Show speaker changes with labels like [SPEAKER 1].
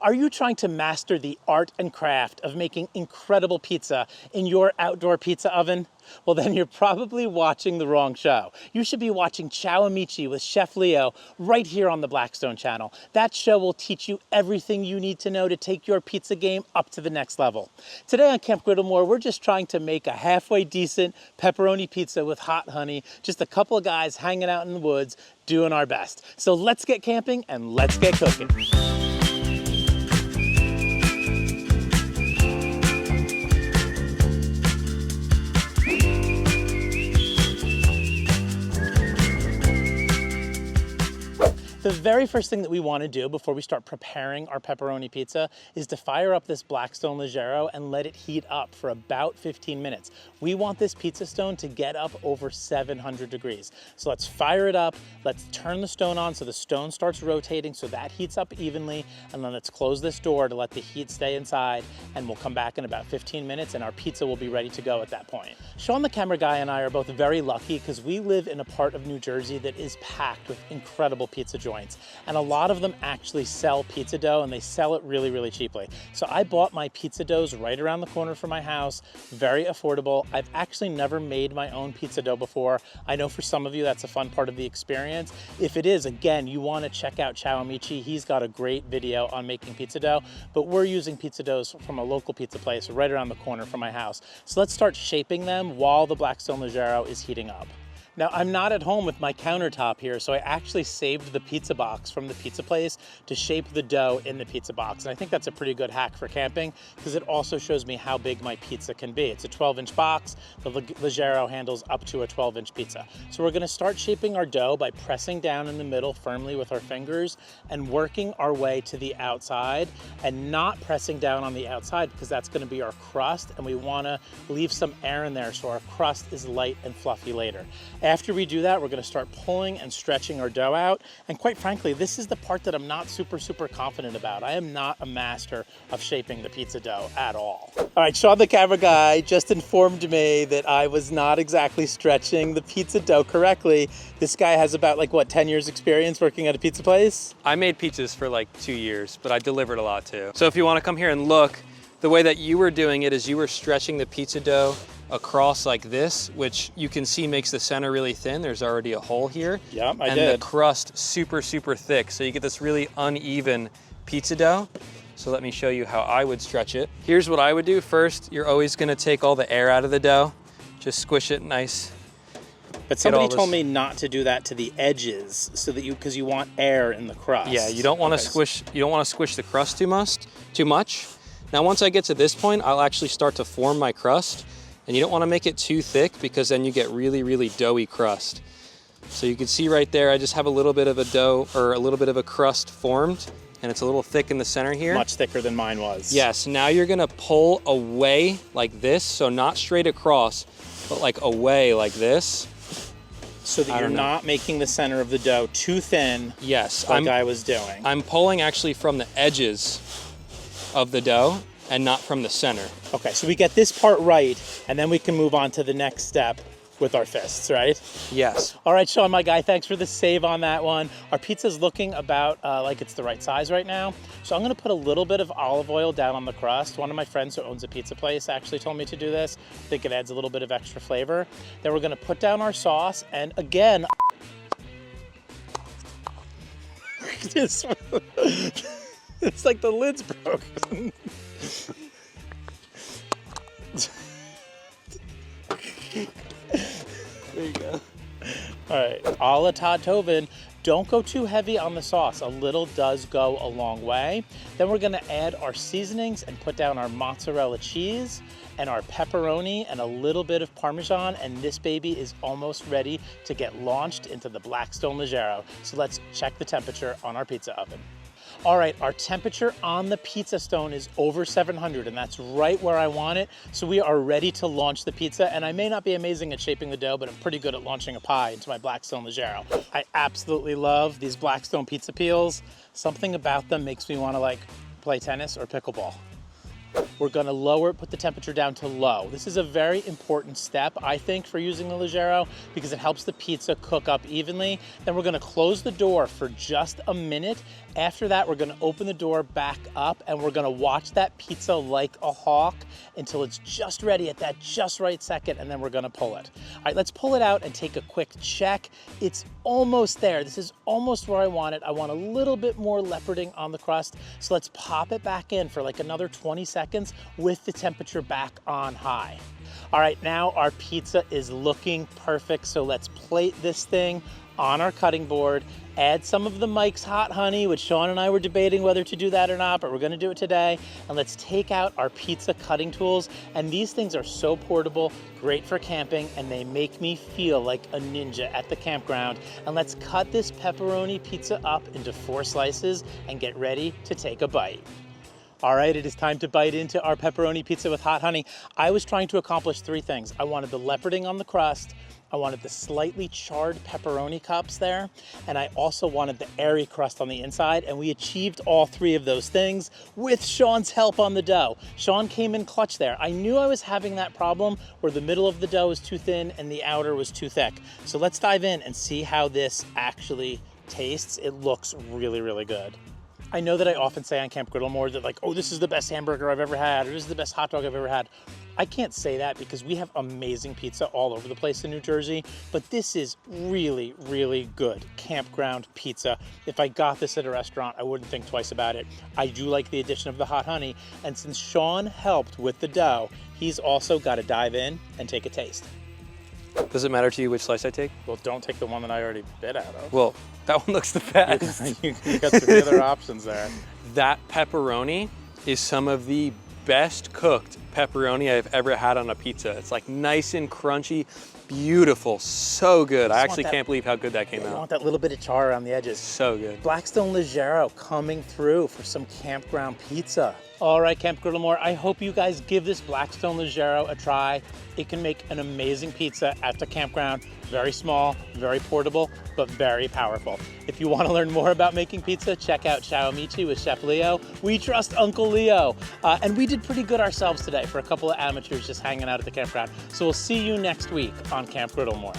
[SPEAKER 1] Are you trying to master the art and craft of making incredible pizza in your outdoor pizza oven? Well, then you're probably watching the wrong show. You should be watching Ciao Amici with Chef Leo right here on the Blackstone channel. That show will teach you everything you need to know to take your pizza game up to the next level. Today on Camp Griddle More, we're just trying to make a halfway decent pepperoni pizza with hot honey. Just a couple of guys hanging out in the woods doing our best. So let's get camping and let's get cooking. The very first thing that we want to do before we start preparing our pepperoni pizza is to fire up this Blackstone Leggero and let it heat up for about 15 minutes. We want this pizza stone to get up over 700 degrees. So let's fire it up, let's turn the stone on so the stone starts rotating so that heats up evenly, and then let's close this door to let the heat stay inside, and we'll come back in about 15 minutes and our pizza will be ready to go at that point. Shawn, the camera guy, and I are both very lucky because we live in a part of New Jersey that is packed with incredible pizza joints. And a lot of them actually sell pizza dough, and they sell it really, really cheaply. So I bought my pizza doughs right around the corner from my house, very affordable. I've actually never made my own pizza dough before. I know for some of you that's a fun part of the experience. If it is, again, you want to check out Ciao Amici. He's got a great video on making pizza dough, but we're using pizza doughs from a local pizza place right around the corner from my house. So let's start shaping them while the Blackstone Leggero is heating up. Now, I'm not at home with my countertop here, so I actually saved the pizza box from the pizza place to shape the dough in the pizza box. And I think that's a pretty good hack for camping because it also shows me how big my pizza can be. It's a 12-inch box. The Leggero handles up to a 12-inch pizza. So we're gonna start shaping our dough by pressing down in the middle firmly with our fingers and working our way to the outside and not pressing down on the outside because that's gonna be our crust, and we wanna leave some air in there so our crust is light and fluffy later. After we do that, we're gonna start pulling and stretching our dough out. And quite frankly, this is the part that I'm not super confident about. I am not a master of shaping the pizza dough at all. All right, Shawn, the camera guy, just informed me that I was not exactly stretching the pizza dough correctly. This guy has about, like, what, 10 years experience working at a pizza place?
[SPEAKER 2] I made pizzas for like 2 years, but I delivered a lot too. So if you wanna come here and look, the way that you were doing it is you were stretching the pizza dough across like this, which you can see makes the center really thin. There's already a hole here.
[SPEAKER 1] Yep, I
[SPEAKER 2] did. And the crust super thick. So you get this really uneven pizza dough. So let me show you how I would stretch it. Here's what I would do. First, you're always gonna take all the air out of the dough. Just squish it nice.
[SPEAKER 1] But somebody told me not to do that to the edges, so that because you want air in the crust.
[SPEAKER 2] Yeah, you don't want to squish. You don't want to squish the crust too much. Now, once I get to this point, I'll actually start to form my crust. And you don't want to make it too thick because then you get really doughy crust. So you can see right there, I just have a little bit of a dough or a little bit of a crust formed, and it's a little thick in the center here.
[SPEAKER 1] Much thicker than mine was.
[SPEAKER 2] Yes, now you're gonna pull away like this, so not straight across, but like away like this.
[SPEAKER 1] So that you're not making the center of the dough too thin.
[SPEAKER 2] Yes.
[SPEAKER 1] Like I was doing.
[SPEAKER 2] I'm pulling actually from the edges of the dough and not from the center.
[SPEAKER 1] Okay, so we get this part right, and then we can move on to the next step with our fists, right?
[SPEAKER 2] Yes.
[SPEAKER 1] All right, Shawn, my guy, thanks for the save on that one. Our pizza's looking about like it's the right size right now. So I'm gonna put a little bit of olive oil down on the crust. One of my friends who owns a pizza place actually told me to do this. I think it adds a little bit of extra flavor. Then we're gonna put down our sauce, and again, it's like the lid's broke. There you go. All right, a la Todd Tovin, don't go too heavy on the sauce. A little does go a long way. Then we're gonna add our seasonings and put down our mozzarella cheese and our pepperoni and a little bit of Parmesan, and this baby is almost ready to get launched into the Blackstone Leggero. So let's check the temperature on our pizza oven. All right, our temperature on the pizza stone is over 700, and that's right where I want it. So we are ready to launch the pizza, and I may not be amazing at shaping the dough, but I'm pretty good at launching a pie into my Blackstone Leggero. I absolutely love these Blackstone pizza peels. Something about them makes me want to like play tennis or pickleball. We're gonna put the temperature down to low. This is a very important step, I think, for using the Leggero because it helps the pizza cook up evenly. Then we're gonna close the door for just a minute. After that, we're gonna open the door back up and we're gonna watch that pizza like a hawk until it's just ready at that just right second, and then we're gonna pull it. All right, let's pull it out and take a quick check. It's almost there. This is almost where I want it. I want a little bit more leoparding on the crust. So let's pop it back in for like another 20 seconds with the temperature back on high. All right, now our pizza is looking perfect. So let's plate this thing on our cutting board, add some of the Mike's Hot Honey, which Shawn and I were debating whether to do that or not, but we're gonna do it today. And let's take out our pizza cutting tools. And these things are so portable, great for camping, and they make me feel like a ninja at the campground. And let's cut this pepperoni pizza up into 4 slices and get ready to take a bite. All right, it is time to bite into our pepperoni pizza with hot honey. I was trying to accomplish 3 things. I wanted the leoparding on the crust, I wanted the slightly charred pepperoni cups there, and I also wanted the airy crust on the inside, and we achieved all 3 of those things with Shawn's help on the dough. Shawn came in clutch there. I knew I was having that problem where the middle of the dough was too thin and the outer was too thick. So let's dive in and see how this actually tastes. It looks really, really good. I know that I often say on Camp Griddle More that like, oh, this is the best hamburger I've ever had, or this is the best hot dog I've ever had. I can't say that because we have amazing pizza all over the place in New Jersey, but this is really, really good campground pizza. If I got this at a restaurant, I wouldn't think twice about it. I do like the addition of the hot honey, and since Shawn helped with the dough, he's also got to dive in and take a taste.
[SPEAKER 2] Does it matter to you which slice I take?
[SPEAKER 1] Well, don't take the one that I already bit out of.
[SPEAKER 2] Well, that one looks the best.
[SPEAKER 1] You got 3 other options there.
[SPEAKER 2] That pepperoni is some of the best cooked pepperoni I've ever had on a pizza. It's like nice and crunchy, beautiful, so good. I actually can't believe how good that came
[SPEAKER 1] I
[SPEAKER 2] out.
[SPEAKER 1] want that little bit of char around the edges.
[SPEAKER 2] So good.
[SPEAKER 1] Blackstone Leggero coming through for some campground pizza. All right, Camp Griddle More, I hope you guys give this Blackstone Leggero a try. It can make an amazing pizza at the campground. Very small, very portable, but very powerful. If you want to learn more about making pizza, check out Xiaomichi with Chef Leo. We trust Uncle Leo. And we did pretty good ourselves today for a couple of amateurs just hanging out at the campground. So we'll see you next week on Camp Griddle More.